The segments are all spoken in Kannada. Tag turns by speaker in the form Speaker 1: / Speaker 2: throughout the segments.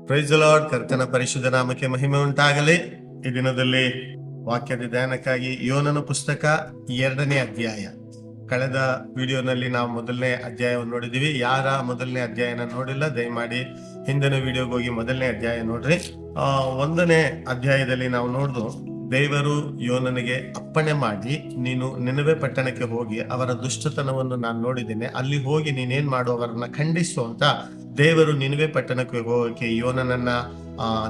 Speaker 1: Price the lord. ಕರ್ತನ ಪರಿಶುದ್ಧ ನಾಮಕ್ಕೆ ಮಹಿಮೆ ಉಂಟಾಗಲಿ. ಈ ದಿನದಲ್ಲಿ ವಾಕ್ಯದ ಧ್ಯಾನಕ್ಕಾಗಿ ಯೋನನ ಪುಸ್ತಕ 2ನೇ ಅಧ್ಯಾಯ. ಕಳೆದ ವಿಡಿಯೋನಲ್ಲಿ ನಾವು ಮೊದಲನೇ ಅಧ್ಯಾಯವನ್ನು ನೋಡಿದೀವಿ. ಯಾರ ಮೊದಲನೇ ಅಧ್ಯಾಯನ ನೋಡಿಲ್ಲ, ದಯಮಾಡಿ ಹಿಂದಿನ ವಿಡಿಯೋಗೆ ಹೋಗಿ ಮೊದಲನೇ ಅಧ್ಯಾಯ ನೋಡ್ರಿ. 1ನೇ ಅಧ್ಯಾಯದಲ್ಲಿ ನಾವು ನೋಡಿದು, ದೇವರು ಯೋನನಿಗೆ ಅಪ್ಪಣೆ ಮಾಡಿ, ನೀನು ನಿನವೆ ಪಟ್ಟಣಕ್ಕೆ ಹೋಗಿ ಅವರ ದುಷ್ಟತನವನ್ನು ನಾನು ನೋಡಿದ್ದೇನೆ, ಅಲ್ಲಿ ಹೋಗಿ ನೀನೇನ್ ಮಾಡು, ಅವರನ್ನ ಖಂಡಿಸು ಅಂತ ದೇವರು ನಿನವೆ ಪಟ್ಟಣಕ್ಕೆ ಹೋಗಕ್ಕೆ ಯೋನನನ್ನ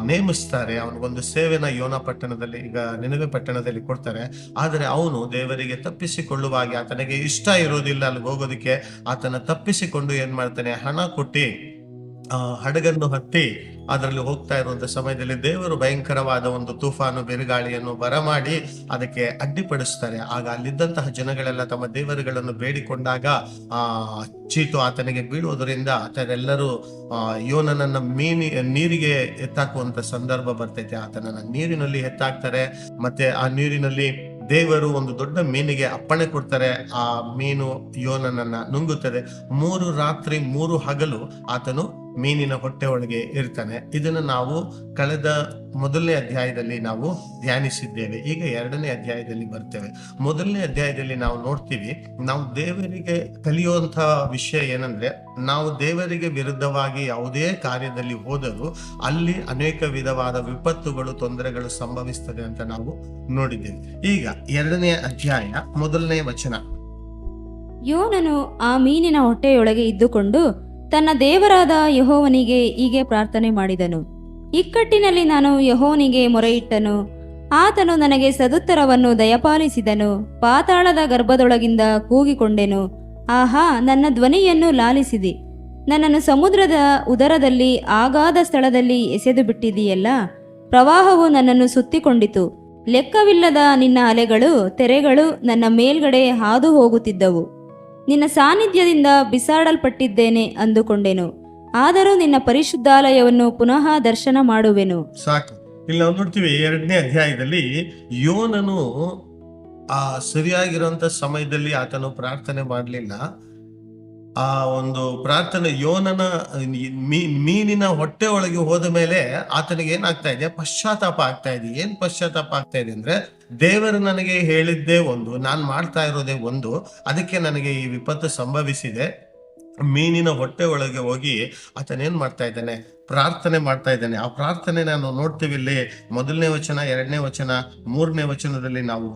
Speaker 1: ನೇಮಿಸ್ತಾರೆ. ಅವನಿಗೊಂದು ಸೇವೆನ ಯೋನ ಪಟ್ಟಣದಲ್ಲಿ, ಈಗ ನಿನವೆ ಪಟ್ಟಣದಲ್ಲಿ ಕೊಡ್ತಾರೆ. ಆದರೆ ಅವನು ದೇವರಿಗೆ ತಪ್ಪಿಸಿಕೊಳ್ಳುವಾಗ ಆತನಿಗೆ ಇಷ್ಟ ಇರೋದಿಲ್ಲ ಅಲ್ಲಿಗೆ ಹೋಗೋದಕ್ಕೆ. ಆತನ ತಪ್ಪಿಸಿಕೊಂಡು ಏನ್ ಮಾಡ್ತಾನೆ, ಹಣ ಕೊಟ್ಟಿ ಹಡಗನ್ನು ಹತ್ತಿ ಅದರಲ್ಲಿ ಹೋಗ್ತಾ ಇರುವಂತ ಸಮಯದಲ್ಲಿ ದೇವರು ಭಯಂಕರವಾದ ಒಂದು ತುಫಾನು ಬಿರುಗಾಳಿಯನ್ನು ಬರಮಾಡಿ ಅದಕ್ಕೆ ಅಡ್ಡಿಪಡಿಸ್ತಾರೆ. ಆಗ ಅಲ್ಲಿದ್ದಂತಹ ಜನಗಳೆಲ್ಲ ತಮ್ಮ ದೇವರುಗಳನ್ನು ಬೇಡಿಕೊಂಡಾಗ ಚೀಟು ಆತನಿಗೆ ಬೀಳುವುದರಿಂದ ಆತನೆಲ್ಲರೂ ಯೋನನನ್ನ ನೀರಿಗೆ ಎತ್ತಾಕುವಂತ ಸಂದರ್ಭ ಬರ್ತೈತೆ. ಆತನನ್ನ ನೀರಿನಲ್ಲಿ ಎತ್ತಾಕ್ತಾರೆ. ಮತ್ತೆ ಆ ನೀರಿನಲ್ಲಿ ದೇವರು ಒಂದು ದೊಡ್ಡ ಮೀನಿಗೆ ಅಪ್ಪಣೆ ಕೊಡ್ತಾರೆ. ಆ ಮೀನು ಯೋನನನ್ನ ನುಂಗುತ್ತದೆ. 3 ರಾತ್ರಿ 3 ಹಗಲು ಆತನು ಮೀನಿನ ಹೊಟ್ಟೆ ಒಳಗೆ ಇರ್ತಾನೆ. ಇದನ್ನು ನಾವು ಕಳೆದ ಮೊದಲನೇ ಅಧ್ಯಾಯದಲ್ಲಿ ನಾವು ಧ್ಯಾನಿಸಿದ್ದೇವೆ. ಈಗ 2ನೇ ಅಧ್ಯಾಯದಲ್ಲಿ ಬರ್ತೇವೆ. ಮೊದಲನೇ ಅಧ್ಯಾಯದಲ್ಲಿ ನಾವು ನೋಡ್ತೀವಿ, ನಾವು ದೇವರಿಗೆ ಕಲಿಯುವಂತಹ ವಿಷಯ ಏನಂದ್ರೆ, ನಾವು ದೇವರಿಗೆ ವಿರುದ್ಧವಾಗಿ ಯಾವುದೇ ಕಾರ್ಯದಲ್ಲಿ ಹೋದರೂ ಅಲ್ಲಿ ಅನೇಕ ವಿಧವಾದ ವಿಪತ್ತುಗಳು, ತೊಂದರೆಗಳು ಸಂಭವಿಸ್ತದೆ ಅಂತ ನಾವು ನೋಡಿದ್ದೇವೆ. ಈಗ 2ನೇ ಅಧ್ಯಾಯ 1ನೇ ವಚನ.
Speaker 2: ಯೋನನು ಆ ಮೀನಿನ ಹೊಟ್ಟೆಯೊಳಗೆ ಇದ್ದುಕೊಂಡು ತನ್ನ ದೇವರಾದ ಯೆಹೋವನಿಗೆ ಹೀಗೆ ಪ್ರಾರ್ಥನೆ ಮಾಡಿದನು. ಇಕ್ಕಟ್ಟಿನಲ್ಲಿ ನಾನು ಯೆಹೋವನಿಗೆ ಮೊರೆಯಿಟ್ಟನು, ಆತನು ನನಗೆ ಸದುತ್ತರವನ್ನು ದಯಪಾಲಿಸಿದನು. ಪಾತಾಳದ ಗರ್ಭದೊಳಗಿಂದ ಕೂಗಿಕೊಂಡೆನು, ಆಹಾ, ನನ್ನ ಧ್ವನಿಯನ್ನು ಲಾಲಿಸಿದಿ. ನನ್ನನ್ನು ಸಮುದ್ರದ ಉದರದಲ್ಲಿ ಆಗಾಧ ಸ್ಥಳದಲ್ಲಿ ಎಸೆದು ಬಿಟ್ಟಿದೆಯಲ್ಲ. ಪ್ರವಾಹವು ನನ್ನನ್ನು ಸುತ್ತಿಕೊಂಡಿತು. ಲೆಕ್ಕವಿಲ್ಲದ ನಿನ್ನ ಅಲೆಗಳು, ತೆರೆಗಳು ನನ್ನ ಮೇಲ್ಗಡೆ ಹಾದು ಹೋಗುತ್ತಿದ್ದವು. ನಿನ್ನ ಸಾನ್ನಿಧ್ಯದಿಂದ ಬಿಸಾಡಲ್ಪಟ್ಟಿದ್ದೇನೆ ಅಂದುಕೊಂಡೆನು. ಆದರೂ ನಿನ್ನ ಪರಿಶುದ್ಧಾಲಯವನ್ನು ಪುನಃ ದರ್ಶನ ಮಾಡುವೆನು.
Speaker 1: ಸಾಕು. ಇಲ್ಲಿ ನಾವು ನೋಡ್ತೀವಿ 2ನೇ ಅಧ್ಯಾಯದಲ್ಲಿ ಯೋನನು ಸರಿಯಾಗಿರುವಂತ ಸಮಯದಲ್ಲಿ ಆತನು ಪ್ರಾರ್ಥನೆ ಮಾಡಲಿಲ್ಲ. ಆ ಒಂದು ಪ್ರಾರ್ಥನೆ ಯೋನನ ಮೀನಿನ ಹೊಟ್ಟೆ ಒಳಗೆ ಹೋದ ಮೇಲೆ ಆತನಿಗೆ ಏನಾಗ್ತಾ ಇದೆ, ಪಶ್ಚಾತ್ತಾಪ ಆಗ್ತಾ ಇದೆ. ಏನ್ ಪಶ್ಚಾತ್ತಾಪ ಆಗ್ತಾ ಇದೆ ಅಂದ್ರೆ, ದೇವರು ನನಗೆ ಹೇಳಿದ್ದೇ ಒಂದು, ನಾನ್ ಮಾಡ್ತಾ ಇರೋದೇ ಒಂದು, ಅದಕ್ಕೆ ನನಗೆ ಈ ವಿಪತ್ತು ಸಂಭವಿಸಿದೆ. ಮೀನಿನ ಹೊಟ್ಟೆ ಒಳಗೆ ಹೋಗಿ ಆತನೇನ್ ಮಾಡ್ತಾ ಇದ್ದಾನೆ, ಪ್ರಾರ್ಥನೆ ಮಾಡ್ತಾ ಇದ್ದಾನೆ. ಆ ಪ್ರಾರ್ಥನೆ ನಾನು ನೋಡ್ತೀವಿ ಇಲ್ಲಿ 1ನೇ ವಚನ, 2ನೇ ವಚನ, 3ನೇ ವಚನದಲ್ಲಿ ನಾವು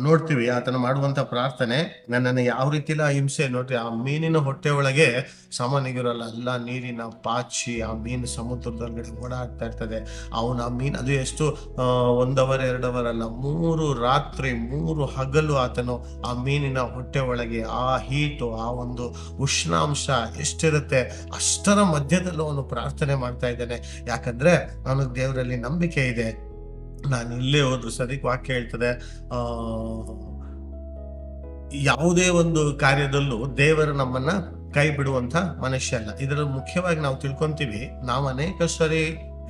Speaker 1: ನೋಡ್ತೀವಿ ಆತನ ಮಾಡುವಂತ ಪ್ರಾರ್ಥನೆ. ನನ್ನನ್ನು ಯಾವ ರೀತಿಲ ಹಿಂಸೆ ನೋಡ್ರಿ. ಆ ಮೀನಿನ ಹೊಟ್ಟೆ ಒಳಗೆ ಸಾಮಾನ್ಯಗಿರಲ್ಲ, ಎಲ್ಲ ನೀರಿನ ಪಾಚಿ, ಆ ಮೀನು ಸಮುದ್ರದೊಳಗಡೆ ಓಡಾಡ್ತಾ ಇರ್ತದೆ. ಅವನು ಆ ಮೀನು, ಅದು ಎಷ್ಟು 1 ಅವರ್ 2 ಅವರ್ ಅಲ್ಲ, 3 ರಾತ್ರಿ 3 ಹಗಲು ಆತನು ಆ ಮೀನಿನ ಹೊಟ್ಟೆ ಒಳಗೆ, ಆ ಹೀಟು, ಆ ಒಂದು ಉಷ್ಣಾಂಶ ಎಷ್ಟಿರುತ್ತೆ ಅಷ್ಟರ ಮಧ್ಯದಲ್ಲೂ ಅವನು ಪ್ರಾರ್ಥನೆ ಮಾಡ್ತಾ ಇದ್ದಾನೆ. ಯಾಕಂದ್ರೆ ಅವನಿಗೆ ದೇವರಲ್ಲಿ ನಂಬಿಕೆ ಇದೆ. ನಾನು ಇಲ್ಲೇ ಹೋದ್ರು ಸದ್ಯಕ್ಕೆ ವಾಕ್ಯ ಹೇಳ್ತದೆ, ಯಾವುದೇ ಒಂದು ಕಾರ್ಯದಲ್ಲೂ ದೇವರು ನಮ್ಮನ್ನ ಕೈ ಬಿಡುವಂತ ಮನುಷ್ಯ ಅಲ್ಲ. ಇದರಲ್ಲಿ ಮುಖ್ಯವಾಗಿ ನಾವು ತಿಳ್ಕೊಂತೀವಿ, ನಾವು ಅನೇಕ ಸರಿ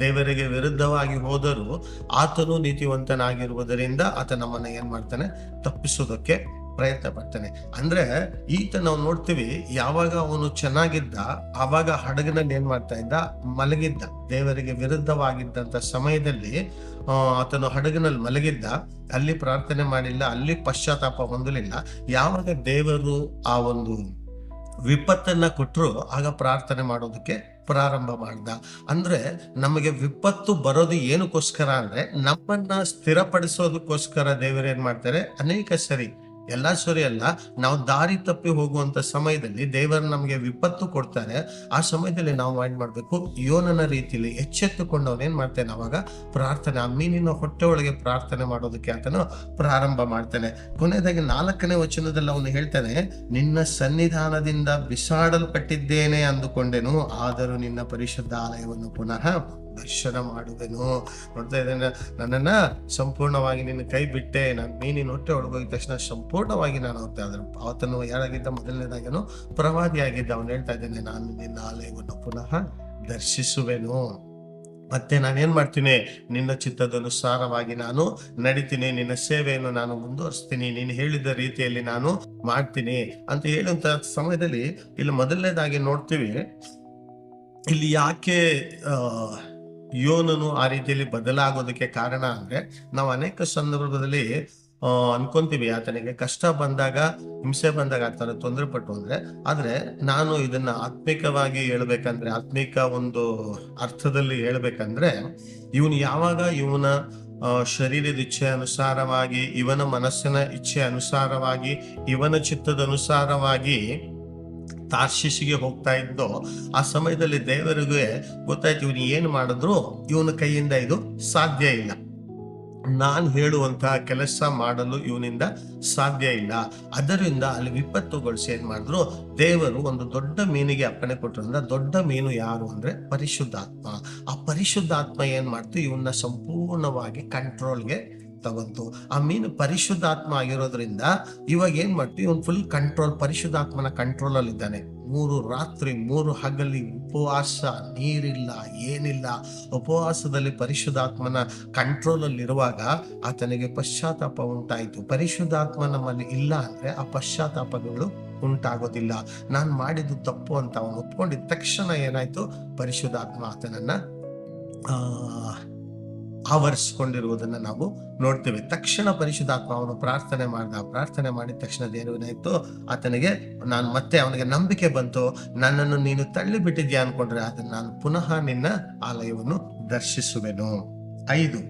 Speaker 1: ದೇವರಿಗೆ ವಿರುದ್ಧವಾಗಿ ಹೋದರೂ ಆತನು ನೀತಿವಂತನಾಗಿರುವುದರಿಂದ ಆತ ನಮ್ಮನ್ನ ಏನ್ ಮಾಡ್ತಾನೆ, ತಪ್ಪಿಸೋದಕ್ಕೆ ಪ್ರಯತ್ನ ಪಡ್ತಾನೆ. ಅಂದ್ರೆ ಈತ ನಾವು ನೋಡ್ತೀವಿ, ಯಾವಾಗ ಅವನು ಚೆನ್ನಾಗಿದ್ದ ಆವಾಗ ಹಡಗಿನಲ್ಲಿ ಏನ್ ಮಾಡ್ತಾ ಇದ್ದ, ಮಲಗಿದ್ದ. ದೇವರಿಗೆ ವಿರುದ್ಧವಾಗಿದ್ದಂತ ಸಮಯದಲ್ಲಿ ಆತನು ಹಡಗಿನಲ್ಲಿ ಮಲಗಿದ್ದ, ಅಲ್ಲಿ ಪ್ರಾರ್ಥನೆ ಮಾಡಿಲ್ಲ, ಅಲ್ಲಿ ಪಶ್ಚಾತ್ತಾಪ ಹೊಂದಲಿಲ್ಲ. ಯಾವಾಗ ದೇವರು ಆ ಒಂದು ವಿಪತ್ತನ್ನ ಕೊಟ್ಟರು ಆಗ ಪ್ರಾರ್ಥನೆ ಮಾಡೋದಕ್ಕೆ ಪ್ರಾರಂಭ ಮಾಡ್ದ. ಅಂದ್ರೆ ನಮಗೆ ವಿಪತ್ತು ಬರೋದು ಏನಕ್ಕೋಸ್ಕರ ಅಂದ್ರೆ, ನಮ್ಮನ್ನ ಸ್ಥಿರಪಡಿಸೋದಕ್ಕೋಸ್ಕರ ದೇವರು ಏನ್ ಮಾಡ್ತಾರೆ, ಅನೇಕ ಸರಿ, ಎಲ್ಲ ಸರಿ ಅಲ್ಲ, ನಾವು ದಾರಿ ತಪ್ಪಿ ಹೋಗುವಂತ ಸಮಯದಲ್ಲಿ ದೇವರು ನಮಗೆ ವಿಪತ್ತು ಕೊಡ್ತಾರೆ. ಆ ಸಮಯದಲ್ಲಿ ನಾವು ಏನ್ ಮಾಡ್ಬೇಕು, ಯೋನನ ರೀತಿಯಲ್ಲಿ ಎಚ್ಚೆತ್ತುಕೊಂಡು ಅವನೇನ್ ಮಾಡ್ತಾನೆ, ಅವಾಗ ಪ್ರಾರ್ಥನೆ, ಆ ಮೀನಿನ ಹೊಟ್ಟೆ ಒಳಗೆ ಪ್ರಾರ್ಥನೆ ಮಾಡೋದಕ್ಕೆ ಆತನು ಪ್ರಾರಂಭ ಮಾಡ್ತಾನೆ. ಕೊನೆಯದಾಗಿ 4ನೇ ವಚನದಲ್ಲಿ ಅವನು ಹೇಳ್ತಾನೆ, ನಿನ್ನ ಸನ್ನಿಧಾನದಿಂದ ಬಿಸಾಡಲ್ಪಟ್ಟಿದ್ದೇನೆ ಅಂದುಕೊಂಡೆನು, ಆದರೂ ನಿನ್ನ ಪರಿಶುದ್ಧ ಆಲಯವನ್ನು ಪುನಃ ದರ್ಶನ ಮಾಡುವೆನು. ನೋಡ್ತಾ ಇದ್ದೇನೆ, ನನ್ನನ್ನ ಸಂಪೂರ್ಣವಾಗಿ ನಿನ್ನ ಕೈ ಬಿಟ್ಟೆ, ನಾನು ಮೀನಿನ ಹೊಟ್ಟೆ ಒಳಗೋಗಿದ ತಕ್ಷಣ ಸಂಪೂರ್ಣವಾಗಿ ನಾನು ಹೋಗ್ತಾ ಇದ್ದೇನೆ. ಆತನು ಯಾರಾಗಿದ್ದ, ಮೊದಲನೇದಾಗನು ಪ್ರವಾದಿಯಾಗಿದ್ದ. ಅವನು ಹೇಳ್ತಾ ಇದ್ದೇನೆ, ನಾನು ನಿನ್ನ ಆಲಯವನ್ನು ಪುನಃ ದರ್ಶಿಸುವೆನು. ಮತ್ತೆ ನಾನೇನ್ ಮಾಡ್ತೀನಿ, ನಿನ್ನ ಚಿತ್ತದನುಸಾರವಾಗಿ ನಾನು ನಡಿತೀನಿ, ನಿನ್ನ ಸೇವೆಯನ್ನು ನಾನು ಮುಂದುವರಿಸ್ತೀನಿ, ನೀನು ಹೇಳಿದ ರೀತಿಯಲ್ಲಿ ನಾನು ಮಾಡ್ತೀನಿ ಅಂತ ಹೇಳುವಂತ ಸಮಯದಲ್ಲಿ ಇಲ್ಲಿ ಮೊದಲನೇದಾಗಿ ನೋಡ್ತೀವಿ, ಇಲ್ಲಿ ಯಾಕೆ ಆ, ಯೋನನು ಆ ರೀತಿಯಲ್ಲಿ ಬದಲಾಗೋದಕ್ಕೆ ಕಾರಣ ಅಂದ್ರೆ, ನಾವು ಅನೇಕ ಸಂದರ್ಭದಲ್ಲಿ ಅನ್ಕೊಂತೀವಿ ಆತನಿಗೆ ಕಷ್ಟ ಬಂದಾಗ, ಹಿಂಸೆ ಬಂದಾಗ ಆತನ ತೊಂದರೆ ಪಟ್ಟು ಅಂದ್ರೆ. ಆದ್ರೆ ನಾನು ಇದನ್ನ ಆತ್ಮಿಕವಾಗಿ ಹೇಳ್ಬೇಕಂದ್ರೆ, ಆತ್ಮಿಕ ಒಂದು ಅರ್ಥದಲ್ಲಿ ಹೇಳ್ಬೇಕಂದ್ರೆ, ಇವನು ಯಾವಾಗ ಇವನ ಶರೀರದ ಇಚ್ಛೆ ಅನುಸಾರವಾಗಿ, ಇವನ ಮನಸ್ಸಿನ ಇಚ್ಛೆ ಅನುಸಾರವಾಗಿ, ಇವನ ಚಿತ್ತದ ಅನುಸಾರವಾಗಿ ತಾರ್ಷಿಷಿಗೆ ಹೋಗ್ತಾ ಇದ್ದೋ, ಆ ಸಮಯದಲ್ಲಿ ದೇವರಿಗೆ ಗೊತ್ತಾಯ್ತು ಇವನು ಏನು ಮಾಡಿದ್ರು ಇವನ ಕೈಯಿಂದ ಇದು ಸಾಧ್ಯ ಇಲ್ಲ, ನಾನು ಹೇಳುವಂತಹ ಕೆಲಸ ಮಾಡಲು ಇವನಿಂದ ಸಾಧ್ಯ ಇಲ್ಲ. ಅದರಿಂದ ಅಲ್ಲಿ ವಿಪತ್ತುಗೊಳಿಸಿ ಏನ್ ಮಾಡಿದ್ರು, ದೇವರು ಒಂದು ದೊಡ್ಡ ಮೀನಿಗೆ ಅಪ್ಪಣೆ ಕೊಟ್ಟರಿಂದ, ದೊಡ್ಡ ಮೀನು ಯಾರು ಅಂದ್ರೆ ಪರಿಶುದ್ಧಾತ್ಮ. ಆ ಪರಿಶುದ್ಧಾತ್ಮ ಏನ್ ಮಾಡ್ತು, ಇವನ್ನ ಸಂಪೂರ್ಣವಾಗಿ ಕಂಟ್ರೋಲ್ಗೆ ತಗೊಂತು. ಆ ಮೀನು ಪರಿಶುದ್ಧಾತ್ಮ ಆಗಿರೋದ್ರಿಂದ ಇವಾಗ ಏನ್ ಮಾಡ್ತೀವಿ, ಇವನ್ ಫುಲ್ ಕಂಟ್ರೋಲ್, ಪರಿಶುದ್ಧಾತ್ಮನ ಕಂಟ್ರೋಲ್ ಅಲ್ಲಿ ಇದ್ದಾನೆ. 3 ರಾತ್ರಿ 3 ಹಗಲಿ ಉಪವಾಸ, ನೀರಿಲ್ಲ ಏನಿಲ್ಲ, ಉಪವಾಸದಲ್ಲಿ ಪರಿಶುದ್ಧಾತ್ಮನ ಕಂಟ್ರೋಲ್ ಅಲ್ಲಿ ಇರುವಾಗ ಆತನಿಗೆ ಪಶ್ಚಾತ್ತಾಪ ಉಂಟಾಯಿತು. ಪರಿಶುದ್ಧಾತ್ಮ ನಮ್ಮಲ್ಲಿ ಇಲ್ಲ ಅಂದ್ರೆ ಆ ಪಶ್ಚಾತ್ತಾಪಗಳು ಉಂಟಾಗೋದಿಲ್ಲ. ನಾನು ಮಾಡಿದ್ದು ತಪ್ಪು ಅಂತ ಅವನು ಒಪ್ಕೊಂಡಿದ ತಕ್ಷಣ ಏನಾಯ್ತು, ಪರಿಶುದ್ಧಾತ್ಮ ಆತನನ್ನ ಆವರಿಸಿಕೊಂಡಿರುವುದನ್ನ ನಾವು ನೋಡ್ತೇವೆ. ತಕ್ಷಣ ಪರಿಶುದ್ಧಾತ್ಮ ಅವನು ಪ್ರಾರ್ಥನೆ ಮಾಡಿದ ತಕ್ಷಣ ಏನಾಯ್ತು, ಆತನಿಗೆ ಮತ್ತೆ ಅವನಿಗೆ ನಂಬಿಕೆ ಬಂತು. ನನ್ನನ್ನು ನೀನು ತಳ್ಳಿ ಬಿಟ್ಟಿದ್ಯಾ ಅನ್ಕೊಂಡ್ರೆ ಅದನ್ನ ನಾನು ಪುನಃ ನಿನ್ನ ಆಲಯವನ್ನು ದರ್ಶಿಸುವೆನು. 5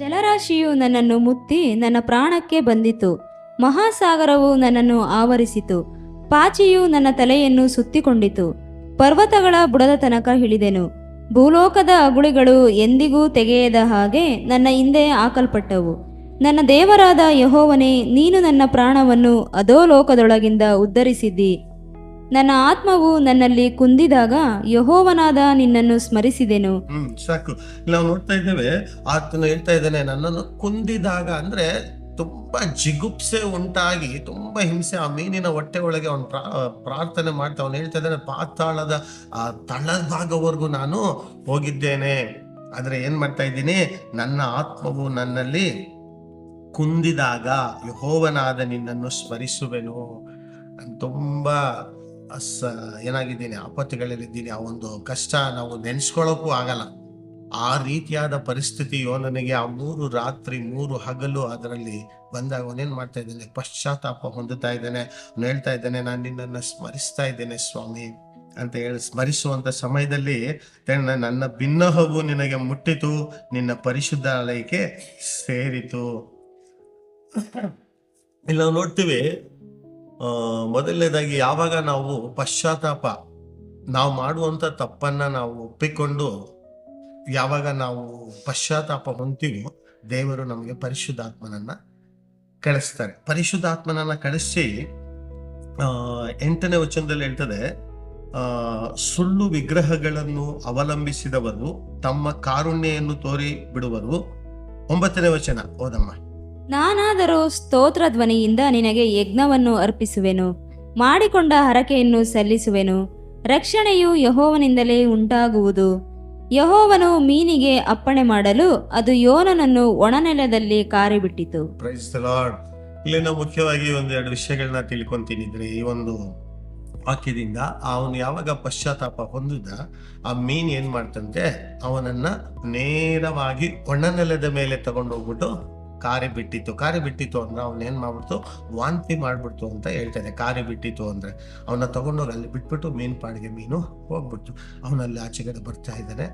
Speaker 2: ಜಲರಾಶಿಯು ನನ್ನನ್ನು ಮುತ್ತಿ ನನ್ನ ಪ್ರಾಣಕ್ಕೆ ಬಂದಿತು. ಮಹಾಸಾಗರವು ನನ್ನನ್ನು ಆವರಿಸಿತು. ಪಾಚಿಯು ನನ್ನ ತಲೆಯನ್ನು ಸುತ್ತಿಕೊಂಡಿತು. ಪರ್ವತಗಳ ಬುಡದ ತನಕ ಇಳಿದೆನು. ಭೂಲೋಕದ ಅಗುಳಿಗಳು ಎಂದಿಗೂ ತೆಗೆಯದ ಹಾಗೆ ನನ್ನ ಹಿಂದೆ ಹಾಕಲ್ಪಟ್ಟವು. ನನ್ನ ದೇವರಾದ ಯೆಹೋವನೇ, ನೀನು ನನ್ನ ಪ್ರಾಣವನ್ನು ಅಧೋಲೋಕದೊಳಗಿಂದ ಉದ್ಧರಿಸಿದ್ದಿ. ನನ್ನ ಆತ್ಮವು ನನ್ನಲ್ಲಿ ಕುಂದಿದಾಗ ಯೆಹೋವನಾದ ನಿನ್ನನ್ನು ಸ್ಮರಿಸಿದೆನು.
Speaker 1: ಸಾಕು. ನಾವು ನೋಡ್ತಾ ಇದ್ದೇವೆ, ಆತನು ಹೇಳ್ತಾ ಇದ್ದಾನೆ, ನನ್ನನ್ನು ಕುಂದಿದಾಗ ಅಂದ್ರೆ ತುಂಬಾ ಜಿಗುಪ್ಸೆ ಉಂಟಾಗಿ, ತುಂಬಾ ಹಿಂಸೆ. ಆ ಮೀನಿನ ಹೊಟ್ಟೆ ಒಳಗೆ ಅವನು ಪ್ರಾರ್ಥನೆ ಮಾಡ್ತಾ ಅವನು ಹೇಳ್ತಾ ಇದ್ದಾನೆ, ಪಾತಾಳದ ಆ ತಳಭಾಗವರೆಗೂ ನಾನು ಹೋಗಿದ್ದೇನೆ, ಆದ್ರೆ ಏನ್ ಮಾಡ್ತಾ ಇದ್ದೀನಿ, ನನ್ನ ಆತ್ಮವು ನನ್ನಲ್ಲಿ ಕುಂದಿದಾಗ ಯೆಹೋವನಾದ ನಿನ್ನನ್ನು ಸ್ಮರಿಸುವೆನು. ತುಂಬಾ ಏನಾಗಿದ್ದೀನಿ, ಆಪತ್ತುಗಳಲ್ಲಿದ್ದೀನಿ. ಆ ಒಂದು ಕಷ್ಟ ನಾವು ನೆನ್ಸ್ಕೊಳ್ಳೋಕ್ಕೂ ಆಗಲ್ಲ. ಆ ರೀತಿಯಾದ ಪರಿಸ್ಥಿತಿ ಯೋನನಿಗೆ ಆ 3 ರಾತ್ರಿ 3 ಹಗಲು ಅದರಲ್ಲಿ ಬಂದಾಗ ಅವನೇನ್ ಮಾಡ್ತಾ ಇದ್ದಾನೆ, ಪಶ್ಚಾತ್ತಾಪ ಹೊಂದುತ್ತಾ ಇದ್ದಾನೆ. ಅವನು ಹೇಳ್ತಾ ಇದ್ದಾನೆ, ನಾನು ನಿನ್ನನ್ನು ಸ್ಮರಿಸ್ತಾ ಇದ್ದೇನೆ ಸ್ವಾಮಿ ಅಂತ ಹೇಳಿ ಸ್ಮರಿಸುವಂತ ಸಮಯದಲ್ಲಿ ನನ್ನ ಬಿನ್ನಹವು ನಿನಗೆ ಮುಟ್ಟಿತು, ನಿನ್ನ ಪರಿಶುದ್ಧಾಲಯಕ್ಕೆ ಸೇರಿತು. ಇಲ್ಲಿ ನಾವು ನೋಡ್ತೀವಿ, ಮೊದಲನೇದಾಗಿ ಯಾವಾಗ ನಾವು ಪಶ್ಚಾತ್ತಾಪ, ನಾವು ಮಾಡುವಂತ ತಪ್ಪನ್ನ ನಾವು ಒಪ್ಪಿಕೊಂಡು ಯಾವಾಗ ನಾವು ಪಶ್ಚಾತ್ತಾಪ ಹೊಂತೀವೋ, ದೇವರು ನಮಗೆ ಪರಿಶುದ್ಧಾತ್ಮನನ್ನ ಕಳಿಸ್ತಾರೆ. ಪರಿಶುದ್ಧಾತ್ಮನನ್ನ ಕಳಿಸಿ 8ನೇ ವಚನದಲ್ಲಿ ಹೇಳ್ತದೆ, ಸುಳ್ಳು ವಿಗ್ರಹಗಳನ್ನು ಅವಲಂಬಿಸಿದವರು ತಮ್ಮ ಕಾರುಣ್ಯವನ್ನು ತೋರಿ ಬಿಡುವರು. 9ನೇ ವಚನ ಓದಮ್ಮ.
Speaker 2: ನಾನಾದರೂ ಸ್ತೋತ್ರ ಧ್ವನಿಯಿಂದ ನಿನಗೆ ಯಜ್ಞವನ್ನು ಅರ್ಪಿಸುವೆನು, ಮಾಡಿಕೊಂಡ ಹರಕೆಯನ್ನು ಸಲ್ಲಿಸುವೆನು. ರಕ್ಷಣೆಯು ಯೆಹೋವನಿಂದಲೇ ಉಂಟಾಗುವುದು. ಯೆಹೋವನು ಮೀನಿಗೆ ಅಪ್ಪಣೆ ಮಾಡಲು ಅದು ಯೋನನನ್ನು ಒಣನೆಲದಲ್ಲಿ ಕಾರಿಬಿಟ್ಟಿತು.
Speaker 1: Praise the Lord. ಇಲ್ಲಿ ನಾವು ಮುಖ್ಯವಾಗಿ 1-2 ವಿಷಯಗಳನ್ನ ತಿಳ್ಕೊಂತೀನಿ. ಈ ಒಂದು ವಾಕ್ಯದಿಂದ ಅವನು ಯಾವಾಗ ಪಶ್ಚಾತ್ತಾಪ ಹೊಂದಿದ, ಆ ಮೀನ್ ಏನ್ ಮಾಡ್ತಂತೆ, ಅವನನ್ನ ನೇರವಾಗಿ ಒಣನೆಲದ ಮೇಲೆ ತಗೊಂಡು ಹೋಗ್ಬಿಟ್ಟು ಕಾರಿ ಬಿಟ್ಟಿತ್ತು ಅಂದ್ರೆ ಅವನ್ ಏನ್ ಮಾಡ್ಬಿಡ್ತು, ವಾಂತಿ ಮಾಡ್ಬಿಡ್ತು ಅಂತ ಹೇಳ್ತಾನೆ. ಕಾರಿ ಬಿಟ್ಟಿತ್ತು ಅಂದ್ರೆ ಅವನ್ನ ತಗೊಂಡೋಗಿ ಅಲ್ಲಿ ಬಿಟ್ಬಿಟ್ಟು ಮೀನ್ ಪಾಡಿಗೆ ಮೀನು ಹೋಗ್ಬಿಡ್ತು. ಅವನಲ್ಲಿ ಆಚೆಗಡೆ ಬರ್ತಾ ಇದ್ದಾನೆ,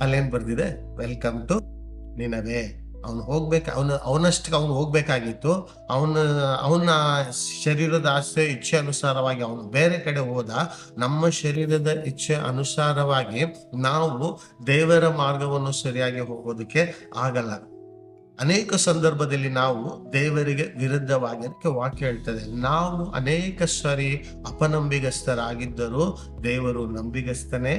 Speaker 1: ಅಲ್ಲೇನ್ ಬರ್ದಿದೆ, ವೆಲ್ಕಮ್ ಟು ನಿನವೆ. ಅವನು ಅವನಷ್ಟಕ್ಕೆ ಅವನು ಹೋಗ್ಬೇಕಾಗಿತ್ತು. ಅವನ ಶರೀರದ ಆಸೆ ಇಚ್ಛೆ ಅನುಸಾರವಾಗಿ ಅವನು ಬೇರೆ ಕಡೆ ಹೋದ. ನಮ್ಮ ಶರೀರದ ಇಚ್ಛೆ ಅನುಸಾರವಾಗಿ ನಾವು ದೇವರ ಮಾರ್ಗವನ್ನು ಸರಿಯಾಗಿ ಹೋಗೋದಕ್ಕೆ ಆಗಲ್ಲ. ಅನೇಕ ಸಂದರ್ಭದಲ್ಲಿ ನಾವು ದೇವರಿಗೆ ವಿರುದ್ಧವಾಗಿ, ವಾಕ್ಯ ಹೇಳ್ತದೆ, ನಾವು ಅನೇಕ ಸರಿ ಅಪನಂಬಿಗಸ್ತರಾಗಿದ್ದರೂ ದೇವರು ನಂಬಿಗಸ್ತನೇ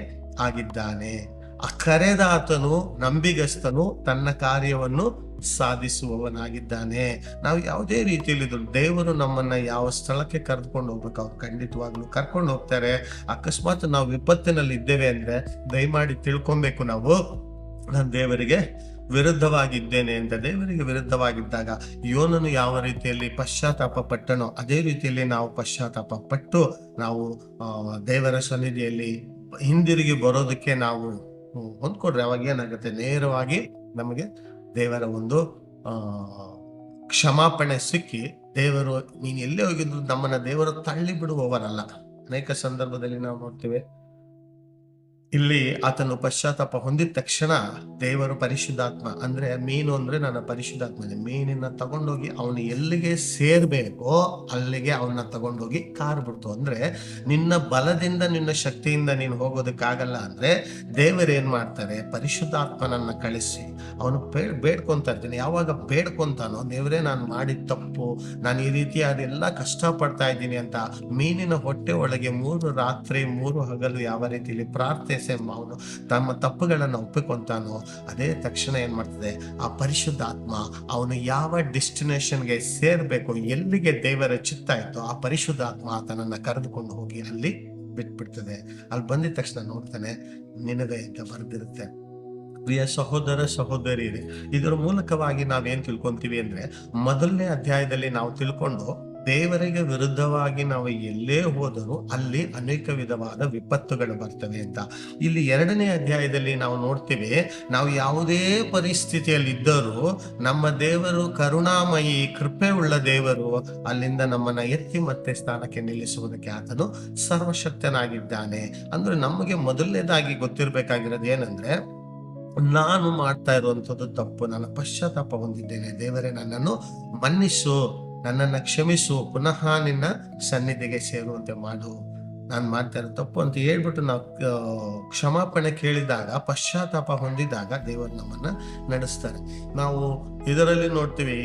Speaker 1: ಆಗಿದ್ದಾನೆ. ಆ ಕರೆದಾತನು ನಂಬಿಗಸ್ತನು, ತನ್ನ ಕಾರ್ಯವನ್ನು ಸಾಧಿಸುವವನಾಗಿದ್ದಾನೆ. ನಾವು ಯಾವುದೇ ರೀತಿಯಲ್ಲಿ ದೇವರು ನಮ್ಮನ್ನ ಯಾವ ಸ್ಥಳಕ್ಕೆ ಕರೆದುಕೊಂಡು ಹೋಗ್ಬೇಕು, ಅವ್ರು ಖಂಡಿತವಾಗ್ಲೂ ಕರ್ಕೊಂಡು ಹೋಗ್ತಾರೆ. ಅಕಸ್ಮಾತ್ ನಾವು ವಿಪತ್ತಿನಲ್ಲಿ ಇದ್ದೇವೆ ಅಂದ್ರೆ ದಯಮಾಡಿ ತಿಳ್ಕೊಬೇಕು, ನಾನು ದೇವರಿಗೆ ವಿರುದ್ಧವಾಗಿದ್ದೇನೆ ಅಂತ. ದೇವರಿಗೆ ವಿರುದ್ಧವಾಗಿದ್ದಾಗ ಯೋನನು ಯಾವ ರೀತಿಯಲ್ಲಿ ಪಶ್ಚಾತ್ತಾಪ ಪಟ್ಟನೋ ಅದೇ ರೀತಿಯಲ್ಲಿ ನಾವು ಪಶ್ಚಾತ್ತಾಪ ಪಟ್ಟು ನಾವು ದೇವರ ಸನ್ನಿಧಿಯಲ್ಲಿ ಹಿಂದಿರುಗಿ ಬರೋದಕ್ಕೆ ನಾವು ಹೊಂದ್ಕೊಡ್ರಿ. ಅವಾಗ ಏನಾಗುತ್ತೆ, ನೇರವಾಗಿ ನಮಗೆ ದೇವರ ಒಂದು ಕ್ಷಮಾಪಣೆ ಸಿಕ್ಕಿ, ದೇವರು ನೀನು ಎಲ್ಲೇ ಹೋಗಿದ್ರು ನಮ್ಮನ್ನ ದೇವರು ತಳ್ಳಿ ಬಿಡುವವರಲ್ಲ. ಅನೇಕ ಸಂದರ್ಭದಲ್ಲಿ ನಾವು ನೋಡ್ತೀವಿ, ಇಲ್ಲಿ ಆತನು ಪಶ್ಚಾತ್ತಾಪ ಹೊಂದಿದ ತಕ್ಷಣ ದೇವರು ಪರಿಶುದ್ಧಾತ್ಮ, ಅಂದ್ರೆ ಮೀನು ಅಂದ್ರೆ ನನ್ನ ಪರಿಶುದ್ಧಾತ್ಮ, ಮೀನಿನ ತಗೊಂಡೋಗಿ ಅವನು ಎಲ್ಲಿಗೆ ಸೇರ್ಬೇಕೋ ಅಲ್ಲಿಗೆ ಅವನ್ನ ತಗೊಂಡೋಗಿ ಕಾರ್ಬಿಡ್ತು. ಅಂದ್ರೆ ನಿನ್ನ ಬಲದಿಂದ ನಿನ್ನ ಶಕ್ತಿಯಿಂದ ನೀನು ಹೋಗೋದಕ್ಕಾಗಲ್ಲ ಅಂದ್ರೆ ದೇವರು ಏನ್ ಮಾಡ್ತಾರೆ, ಪರಿಶುದ್ಧಾತ್ಮನನ್ನ ಕಳಿಸಿ ಅವನು ಬೇಡ್ಕೊಂತ ಇರ್ತಾನೆ. ಯಾವಾಗ ಬೇಡ್ಕೊಂತಾನೋ, ದೇವರೇ ನಾನು ಮಾಡಿದ ತಪ್ಪು, ನಾನು ಈ ರೀತಿ ಅದೆಲ್ಲ ಕಷ್ಟ ಪಡ್ತಾ ಇದ್ದೀನಿ ಅಂತ ಮೀನಿನ ಹೊಟ್ಟೆ ಒಳಗೆ 3 ರಾತ್ರಿ 3 ಹಗಲು ಯಾವ ರೀತಿಯಲ್ಲಿ ಪ್ರಾರ್ಥಿಸಿ ಅವನು ತಮ್ಮ ತಪ್ಪುಗಳನ್ನು ಒಪ್ಪಿಕೊಂತಾನೋ, ಅದೇ ತಕ್ಷಣ ಏನ್ ಮಾಡ್ತದೆ, ಆ ಪರಿಶುದ್ಧಾತ್ಮ ಅವನು ಯಾವ ಡೆಸ್ಟಿನೇಷನ್ಗೆ ಸೇರ್ಬೇಕು, ಎಲ್ಲಿಗೆ ದೇವರ ಚಿತ್ತ ಇತ್ತು, ಆ ಪರಿಶುದ್ಧಾತ್ಮ ಆತನನ್ನ ಕರೆದುಕೊಂಡು ಹೋಗಿ ಅಲ್ಲಿ ಬಿಟ್ಬಿಡ್ತದೆ. ಅಲ್ಲಿ ಬಂದಿದ ತಕ್ಷಣ ನೋಡ್ತಾನೆ, ನಿನಗೆ ಅಂತ ಬರೆದಿರುತ್ತೆ. ಪ್ರಿಯ ಸಹೋದರ ಸಹೋದರಿಯರೇ, ಇದರ ಮೂಲಕವಾಗಿ ನಾವೇನ್ ತಿಳ್ಕೊಂತೀವಿ ಅಂದ್ರೆ, ಮೊದಲನೇ ಅಧ್ಯಾಯದಲ್ಲಿ ನಾವು ತಿಳ್ಕೊಂಡು ದೇವರಿಗೆ ವಿರುದ್ಧವಾಗಿ ನಾವು ಎಲ್ಲೇ ಹೋದರೂ ಅಲ್ಲಿ ಅನೇಕ ವಿಧವಾದ ವಿಪತ್ತುಗಳು ಬರ್ತವೆ ಅಂತ. ಇಲ್ಲಿ 2ನೇ ಅಧ್ಯಾಯದಲ್ಲಿ ನಾವು ನೋಡ್ತೀವಿ, ನಾವು ಯಾವುದೇ ಪರಿಸ್ಥಿತಿಯಲ್ಲಿ ಇದ್ದರೂ ನಮ್ಮ ದೇವರು ಕರುಣಾಮಯಿ, ಕೃಪೆ ಉಳ್ಳ ದೇವರು, ಅಲ್ಲಿಂದ ನಮ್ಮನ್ನ ಎತ್ತಿ ಮತ್ತೆ ಸ್ಥಾನಕ್ಕೆ ನಿಲ್ಲಿಸುವುದಕ್ಕೆ ಆತನು ಸರ್ವಶಕ್ತನಾಗಿದ್ದಾನೆ. ಅಂದ್ರೆ ನಮಗೆ ಮೊದಲನೇದಾಗಿ ಗೊತ್ತಿರಬೇಕಾಗಿರೋದು ಏನಂದ್ರೆ, ನಾನು ಮಾಡ್ತಾ ಇರುವಂಥದ್ದು ತಪ್ಪು, ನಾನು ಪಶ್ಚಾತ್ತಾಪ ಹೊಂದಿದ್ದೇನೆ, ದೇವರೇ ನನ್ನನ್ನು ಮನ್ನಿಸು, ನನ್ನನ್ನು ಕ್ಷಮಿಸು, ಪುನಃ ನಿನ್ನ ಸನ್ನಿಧಿಗೆ ಸೇರುವಂತೆ ಮಾಡು, ನಾನು ಮಾಡ್ತಾ ಇರೋ ತಪ್ಪು ಅಂತ ಹೇಳ್ಬಿಟ್ಟು ನಾವು ಕ್ಷಮಾಪಣೆ ಕೇಳಿದಾಗ, ಪಶ್ಚಾತ್ತಾಪ ಹೊಂದಿದಾಗ ದೇವರು ನಮ್ಮನ್ನ ನಡೆಸ್ತಾರೆ. ನಾವು ಇದರಲ್ಲಿ ನೋಡ್ತೀವಿ,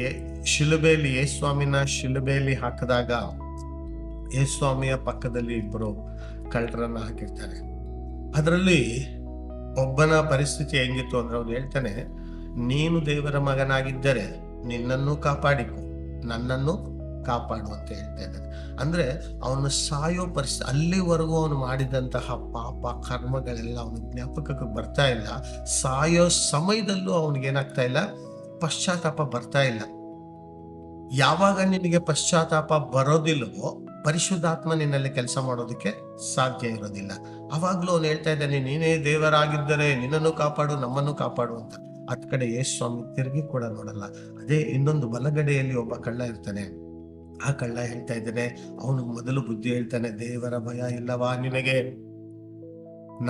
Speaker 1: ಶಿಲುಬೆಯಲ್ಲಿ ಯೇಸುಸ್ವಾಮಿನ ಶಿಲುಬೆಯಲ್ಲಿ ಹಾಕಿದಾಗ ಯೇಸುಸ್ವಾಮಿಯ ಪಕ್ಕದಲ್ಲಿ 2 ಕಳ್ಳರನ್ನ ಹಾಕಿರ್ತಾರೆ. ಅದರಲ್ಲಿ ಒಬ್ಬನ ಪರಿಸ್ಥಿತಿ ಹೆಂಗಿತ್ತು ಅಂದ್ರೆ, ಅವ್ನು ಹೇಳ್ತಾನೆ, ನೀನು ದೇವರ ಮಗನಾಗಿದ್ದರೆ ನಿನ್ನನ್ನು ಕಾಪಾಡಿಕೊ, ನನ್ನನ್ನು ಕಾಪಾಡು ಅಂತ ಹೇಳ್ತಾ ಇದ್ದಾನೆ. ಅಂದ್ರೆ ಅವನು ಸಾಯೋ ಪರಿಸ್ಥಿತಿ, ಅಲ್ಲಿವರೆಗೂ ಅವನು ಮಾಡಿದಂತಹ ಪಾಪ ಕರ್ಮಗಳೆಲ್ಲ ಅವನ ಜ್ಞಾಪಕಕ್ಕೆ ಬರ್ತಾ ಇಲ್ಲ. ಸಾಯೋ ಸಮಯದಲ್ಲೂ ಅವನಿಗೇನಾಗ್ತಾ ಇಲ್ಲ, ಪಶ್ಚಾತ್ತಾಪ ಬರ್ತಾ ಇಲ್ಲ. ಯಾವಾಗ ನಿನಗೆ ಪಶ್ಚಾತ್ತಾಪ ಬರೋದಿಲ್ಲವೋ ಪರಿಶುದ್ಧಾತ್ಮ ನಿನ್ನಲ್ಲಿ ಕೆಲಸ ಮಾಡೋದಕ್ಕೆ ಸಾಧ್ಯ ಇರೋದಿಲ್ಲ. ಅವಾಗ್ಲೂ ಅವನು ಹೇಳ್ತಾ ಇದ್ದಾನೆ, ನೀನೇ ದೇವರಾಗಿದ್ದರೆ ನಿನ್ನನ್ನು ಕಾಪಾಡು, ನಮ್ಮನ್ನು ಕಾಪಾಡು ಅಂತ. ಅದ್ ಕಡೆ ಯೇಸುಸ್ವಾಮಿ ತಿರುಗಿ ಕೂಡ ನೋಡಲ್ಲ. ಅದೇ ಇನ್ನೊಂದು ಬಲಗಡೆಯಲ್ಲಿ ಒಬ್ಬ ಕಳ್ಳ ಇರ್ತಾನೆ. ಆ ಕಳ್ಳ ಹೇಳ್ತಾ ಇದ್ದಾನೆ, ಅವನು ಮೊದಲು ಬುದ್ಧಿ ಹೇಳ್ತಾನೆ, ದೇವರ ಭಯ ಇಲ್ಲವಾ ನಿನಗೆ?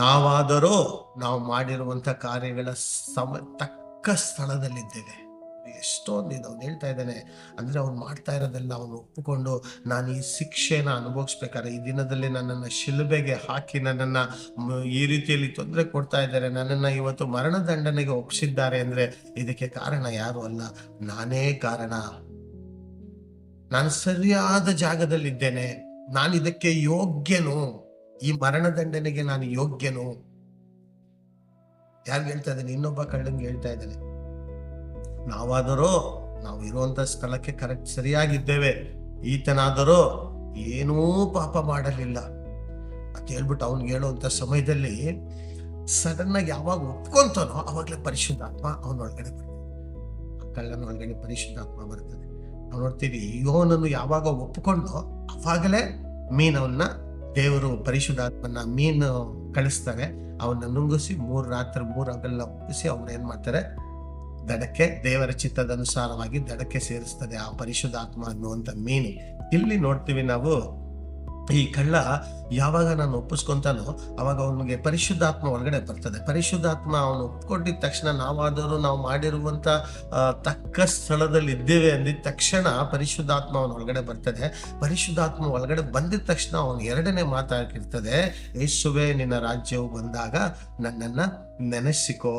Speaker 1: ನಾವಾದರೂ ನಾವು ಮಾಡಿರುವಂತ ಕಾರ್ಯಗಳ ತಕ್ಕ ಸ್ಥಳದಲ್ಲಿದ್ದೇವೆ. ಎಷ್ಟೊಂದು ಇದು ಅವ್ನು ಹೇಳ್ತಾ ಇದ್ದಾನೆ. ಅಂದ್ರೆ ಅವ್ನು ಮಾಡ್ತಾ ಇರೋದೆಲ್ಲ ಅವನು ಒಪ್ಪಿಕೊಂಡು, ನಾನು ಈ ಶಿಕ್ಷೆನ ಅನುಭವಿಸ್ಬೇಕಾದ್ರೆ, ಈ ದಿನದಲ್ಲಿ ನನ್ನನ್ನು ಶಿಲುಬೆಗೆ ಹಾಕಿ ನನ್ನನ್ನ ಈ ರೀತಿಯಲ್ಲಿ ತೊಂದರೆ ಕೊಡ್ತಾ ಇದ್ದಾರೆ, ನನ್ನನ್ನ ಇವತ್ತು ಮರಣದಂಡನೆಗೆ ಒಪ್ಪಿಸಿದ್ದಾರೆ ಅಂದ್ರೆ ಇದಕ್ಕೆ ಕಾರಣ ಯಾರು ಅಲ್ಲ, ನಾನೇ ಕಾರಣ. ನಾನು ಸರಿಯಾದ ಜಾಗದಲ್ಲಿದ್ದೇನೆ, ನಾನು ಇದಕ್ಕೆ ಯೋಗ್ಯನು, ಈ ಮರಣದಂಡನೆಗೆ ನಾನು ಯೋಗ್ಯನು. ಯಾರು ಹೇಳ್ತಾ ಇದ್ದಾನೆ? ಇನ್ನೊಬ್ಬ ಕಳ್ಳಂಗೆ ಹೇಳ್ತಾ ಇದ್ದಾನೆ. ನಾವಾದರೂ ನಾವು ಇರುವಂತ ಸ್ಥಳಕ್ಕೆ ಕರೆಕ್ಟ್ ಸರಿಯಾಗಿದ್ದೇವೆ, ಈತನಾದರೂ ಏನೂ ಪಾಪ ಮಾಡಲಿಲ್ಲ ಅಂತ ಹೇಳ್ಬಿಟ್ಟು ಅವ್ನಿಗೆ ಹೇಳುವಂತ ಸಮಯದಲ್ಲಿ ಸಡನ್ ಆಗಿ ಯಾವಾಗ ಒಪ್ಕೊಂತಾನೋ ಅವಾಗಲೇ ಪರಿಶುದ್ಧಾತ್ಮ ಅವನೊಳಗಡೆ ಬರ್ತದೆ. ಕಳ್ಳನ ಒಳಗಡೆ ಪರಿಶುದ್ಧಾತ್ಮ ಬರ್ತದೆ. ನಾವು ನೋಡ್ತೀವಿ, ಯೋನನ್ನು ಯಾವಾಗ ಒಪ್ಪಿಕೊಂಡು ಅವಾಗಲೇ ಮೀನವನ್ನ ದೇವರು ಪರಿಶುದ್ಧಾತ್ಮನ ಮೀನು ಕಳಿಸ್ತಾರೆ. ಅವನ್ನ ನುಂಗಿಸಿ 3 ರಾತ್ರಿ 3 ಹಗಲನ್ನ ಒಪ್ಪಿಸಿ ಅವ್ರು ಏನ್ ಮಾಡ್ತಾರೆ, ದಡಕ್ಕೆ, ದೇವರ ಚಿತ್ತದ ಅನುಸಾರವಾಗಿ ದಡಕ್ಕೆ ಸೇರಿಸ್ತದೆ ಆ ಪರಿಶುದ್ಧಾತ್ಮ ಅನ್ನುವಂತ ಮೀನು. ಇಲ್ಲಿ ನೋಡ್ತೀವಿ ನಾವು, ಈ ಕಳ್ಳ ಯಾವಾಗ ನಾನು ಒಪ್ಪಿಸ್ಕೊಂತಾನೋ ಅವಾಗ ಅವನಿಗೆ ಪರಿಶುದ್ಧಾತ್ಮ ಒಳಗಡೆ ಬರ್ತದೆ. ಪರಿಶುದ್ಧಾತ್ಮ ಅವನು ಒಪ್ಕೊಂಡಿದ ತಕ್ಷಣ, ನಾವಾದರೂ ನಾವು ಮಾಡಿರುವಂತ ತಕ್ಕ ಸ್ಥಳದಲ್ಲಿ ಇದ್ದೇವೆ ಅಂದಿದ ತಕ್ಷಣ ಪರಿಶುದ್ಧಾತ್ಮ ಅವನ ಒಳಗಡೆ ಬರ್ತದೆ. ಪರಿಶುದ್ಧಾತ್ಮ ಒಳಗಡೆ ಬಂದಿದ ತಕ್ಷಣ ಅವನು 2ನೇ ಮಾತಾಗಿರ್ತದೆ, ಯೇಸುವೇ ನಿನ್ನ ರಾಜ್ಯವು ಬಂದಾಗ ನನ್ನನ್ನ ನೆನೆಸಿಕೋ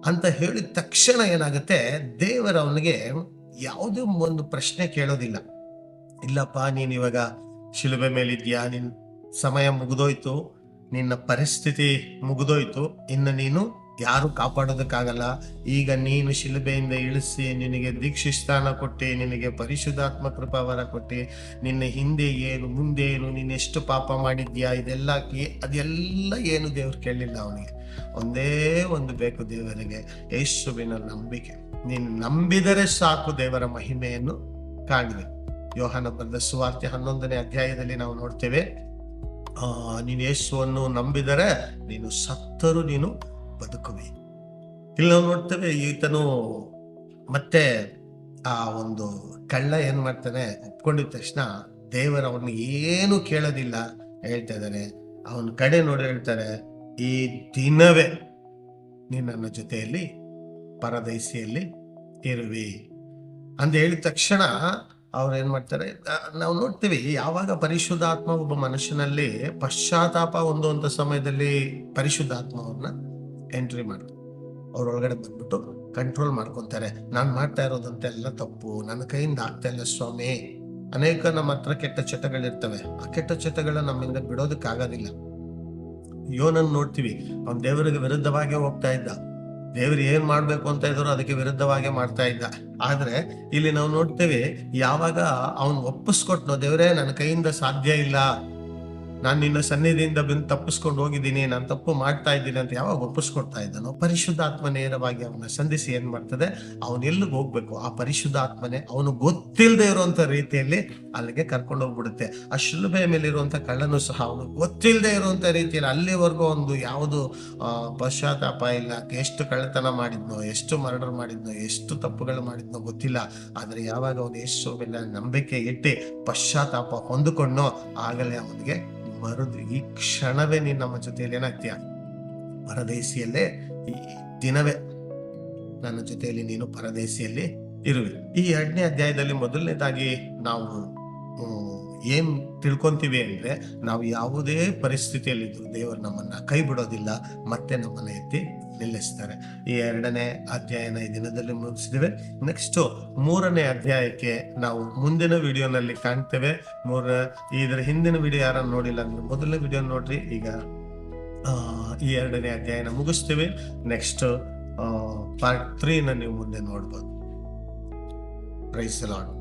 Speaker 1: ಅಂತ ಹೇಳಿದ ತಕ್ಷಣ ಏನಾಗುತ್ತೆ, ದೇವರ ಅವನಿಗೆ ಯಾವುದೇ ಒಂದು ಪ್ರಶ್ನೆ ಕೇಳೋದಿಲ್ಲ. ಇಲ್ಲಪ್ಪ, ನೀನ್ ಇವಾಗ ಶಿಲುಬೆ ಮೇಲಿದ್ಯಾ, ನಿನ್ ಸಮಯ ಮುಗಿದೋಯ್ತು, ನಿನ್ನ ಪರಿಸ್ಥಿತಿ ಮುಗಿದೋಯ್ತು, ಇನ್ನು ನೀನು ಯಾರು ಕಾಪಾಡೋದಕ್ಕಾಗಲ್ಲ. ಈಗ ನೀನು ಶಿಲುಬೆಯಿಂದ ಇಳಿಸಿ ನಿನಗೆ ದೀಕ್ಷಾಸ್ನಾನ ಕೊಟ್ಟು, ನಿನಗೆ ಪರಿಶುದ್ಧಾತ್ಮ ಕೃಪಾವರ ಕೊಟ್ಟು, ನಿನ್ನ ಹಿಂದೆ ಏನು ಮುಂದೆ ಏನು, ನೀನು ಎಷ್ಟು ಪಾಪ ಮಾಡಿದ್ಯಾ, ಅದೆಲ್ಲ ಏನು ದೇವ್ರು ಕೇಳಲಿಲ್ಲ. ಅವನಿಗೆ ಒಂದೇ ಒಂದು ಬೇಕು ದೇವರಿಗೆ, ಯೇಸುವಿನ ನಂಬಿಕೆ. ನೀನು ನಂಬಿದರೆ ಸಾಕು, ದೇವರ ಮಹಿಮೆಯನ್ನು ಕಾಣುವೆ. ಯೋಹಾನ ಬರೆದ ಸುವಾರ್ತೆ 11ನೇ ಅಧ್ಯಾಯದಲ್ಲಿ ನಾವು ನೋಡ್ತೇವೆ, ನೀನು ಯೇಸುವನ್ನು ನಂಬಿದರೆ ನೀನು ಸತ್ತರೂ ನೀನು ಬದುಕುವೆ. ಇಲ್ಲಿ ನಾವು ನೋಡ್ತೇವೆ, ಈತನು ಮತ್ತೆ ಆ ಒಂದು ಕಳ್ಳ ಏನ್ ಮಾಡ್ತಾನೆ, ಒಪ್ಕೊಂಡಿದ ತಕ್ಷಣ ದೇವರ ಅವನು ಏನು ಕೇಳೋದಿಲ್ಲ, ಹೇಳ್ತಾ ಇದ್ದಾನೆ. ಅವನ ಕಡೆ ನೋಡಿ ಹೇಳ್ತಾರೆ, ಈ ದಿನವೇ ನೀನು ನನ್ನ ಜೊತೆಯಲ್ಲಿ ಪರದೈಸಿಯಲ್ಲಿ ಇರುವಿ ಅಂತ ಹೇಳಿದ ತಕ್ಷಣ ಅವ್ರು ಏನ್ ಮಾಡ್ತಾರೆ, ನಾವು ನೋಡ್ತೀವಿ ಯಾವಾಗ ಪರಿಶುದ್ಧಾತ್ಮ ಒಬ್ಬ ಮನುಷ್ಯನಲ್ಲಿ ಪಶ್ಚಾತ್ತಾಪ ಹೊಂದುವಂತ ಸಮಯದಲ್ಲಿ ಪರಿಶುದ್ಧಾತ್ಮವ್ರನ್ನ ಎಂಟ್ರಿ ಮಾಡ್ತಾರೆ. ಅವ್ರೊಳಗಡೆ ಬಂದ್ಬಿಟ್ಟು ಕಂಟ್ರೋಲ್ ಮಾಡ್ಕೊಂತಾರೆ. ನಾನು ಮಾಡ್ತಾ ಇರೋದಂತೆಲ್ಲ ತಪ್ಪು, ನನ್ನ ಕೈಯಿಂದ ಆಗ್ತಾ ಇಲ್ಲ ಸ್ವಾಮಿ. ಅನೇಕ ನಮ್ಮ ಹತ್ರ ಕೆಟ್ಟ ಚಟಗಳಿರ್ತವೆ, ಆ ಕೆಟ್ಟ ಚಟಗಳನ್ನ ನಮ್ಮಿಂದ ಬಿಡೋದಕ್ಕಾಗೋದಿಲ್ಲ. ಯೋನನ್ ನೋಡ್ತೀವಿ, ಅವನ್ ದೇವರಿಗೆ ವಿರುದ್ಧವಾಗಿ ಹೋಗ್ತಾ ಇದ್ದ, ದೇವರು ಏನ್ ಮಾಡ್ಬೇಕು ಅಂತ ಇದ್ರು ಅದಕ್ಕೆ ವಿರುದ್ಧವಾಗಿ ಮಾಡ್ತಾ ಇದ್ದ. ಆದ್ರೆ ಇಲ್ಲಿ ನಾವು ನೋಡ್ತೇವೆ, ಯಾವಾಗ ಅವನ್ ಒಪ್ಪಿಸ್ಕೊಟ್ನೋ, ದೇವರೇ ನನ್ನ ಕೈಯಿಂದ ಸಾಧ್ಯ ಇಲ್ಲ, ನಾನು ನಿನ್ನ ಸನ್ನಿಧಿಯಿಂದ ಬಂದು ತಪ್ಪಿಸ್ಕೊಂಡು ಹೋಗಿದ್ದೀನಿ, ನಾನು ತಪ್ಪು ಮಾಡ್ತಾ ಇದ್ದೀನಿ ಅಂತ ಯಾವಾಗ ಒಪ್ಪಿಸ್ಕೊಡ್ತಾ ಇದ್ದಾನೋ, ಪರಿಶುದ್ಧಾತ್ಮ ನೇರವಾಗಿ ಅವನ ಸಂಧಿಸಿ ಏನ್ ಮಾಡ್ತದೆ, ಅವನು ಎಲ್ಲಿಗೆ ಹೋಗ್ಬೇಕು ಆ ಪರಿಶುದ್ಧಾತ್ಮನೆ ಅವನು ಗೊತ್ತಿಲ್ಲದೆ ಇರುವಂತ ರೀತಿಯಲ್ಲಿ ಅಲ್ಲಿಗೆ ಕರ್ಕೊಂಡು ಹೋಗ್ಬಿಡುತ್ತೆ. ಆ ಶಿಲುಬೆಯ ಮೇಲೆ ಇರುವಂತ ಕಳ್ಳನು ಸಹ ಅವನು ಗೊತ್ತಿಲ್ಲದೆ ಇರುವಂತ ರೀತಿಯಲ್ಲಿ ಅಲ್ಲಿವರೆಗೂ ಒಂದು ಯಾವುದು ಪಶ್ಚಾತ್ತಾಪ ಇಲ್ಲ. ಎಷ್ಟು ಕಳ್ಳತನ ಮಾಡಿದ್ನೋ, ಎಷ್ಟು ಮರ್ಡರ್ ಮಾಡಿದ್ನೋ, ಎಷ್ಟು ತಪ್ಪುಗಳು ಮಾಡಿದ್ನೋ ಗೊತ್ತಿಲ್ಲ. ಆದ್ರೆ ಯಾವಾಗ ಅವನು ಯೇಸು ಮೇಲೆ ನಂಬಿಕೆ ಇಟ್ಟು ಪಶ್ಚಾತ್ತಾಪ ಹೊಂದಿಕೊಂಡೋ, ಆಗಲೇ ಅವನಿಗೆ ಮರುದು ಈ ಕ್ಷಣವೇ ನೀನು ನಮ್ಮ ಜೊತೆಯಲ್ಲಿ ಏನಾಗ್ತೀಯ, ಪರದೇಶಿಯಲ್ಲೇ ಈ ದಿನವೇ ನನ್ನ ಜೊತೆಯಲ್ಲಿ ನೀನು ಪರದೇಶಿಯಲ್ಲಿ ಇರುವೆ. ಈ 2ನೇ ಅಧ್ಯಾಯದಲ್ಲಿ ಮೊದಲನೇದಾಗಿ ನಾವು ಏನ್ ತಿಳ್ಕೊಂತೀವಿ ಅಂದ್ರೆ, ನಾವು ಯಾವುದೇ ಪರಿಸ್ಥಿತಿಯಲ್ಲಿದ್ದು ದೇವರು ನಮ್ಮನ್ನ ಕೈ ಬಿಡೋದಿಲ್ಲ, ಮತ್ತೆ ನಮ್ಮನ್ನ ಎತ್ತಿ ನಿಲ್ಲಿಸ್ತಾರೆ. ಈ 2ನೇ ಅಧ್ಯಾಯನ ಈ ದಿನದಲ್ಲಿ ಮುಗಿಸಿದ್ದೇವೆ. ನೆಕ್ಸ್ಟ್ 3ನೇ ಅಧ್ಯಾಯಕ್ಕೆ ನಾವು ಮುಂದಿನ ವಿಡಿಯೋನಲ್ಲಿ ಕಾಣ್ತೇವೆ. ಇದರ ಹಿಂದಿನ ವಿಡಿಯೋ ಯಾರನ್ನು ನೋಡಿಲ್ಲ ಅಂದ್ರೆ ಮೊದಲನೇ ವಿಡಿಯೋ ನೋಡ್ರಿ. ಈಗ ಈ 2ನೇ ಅಧ್ಯಾಯನ ಮುಗಿಸ್ತೇವೆ. ನೆಕ್ಸ್ಟ್ ಪಾರ್ಟ್ 3ನ ನೀವು ಮುಂದೆ ನೋಡ್ಬೋದು. Praise the lord.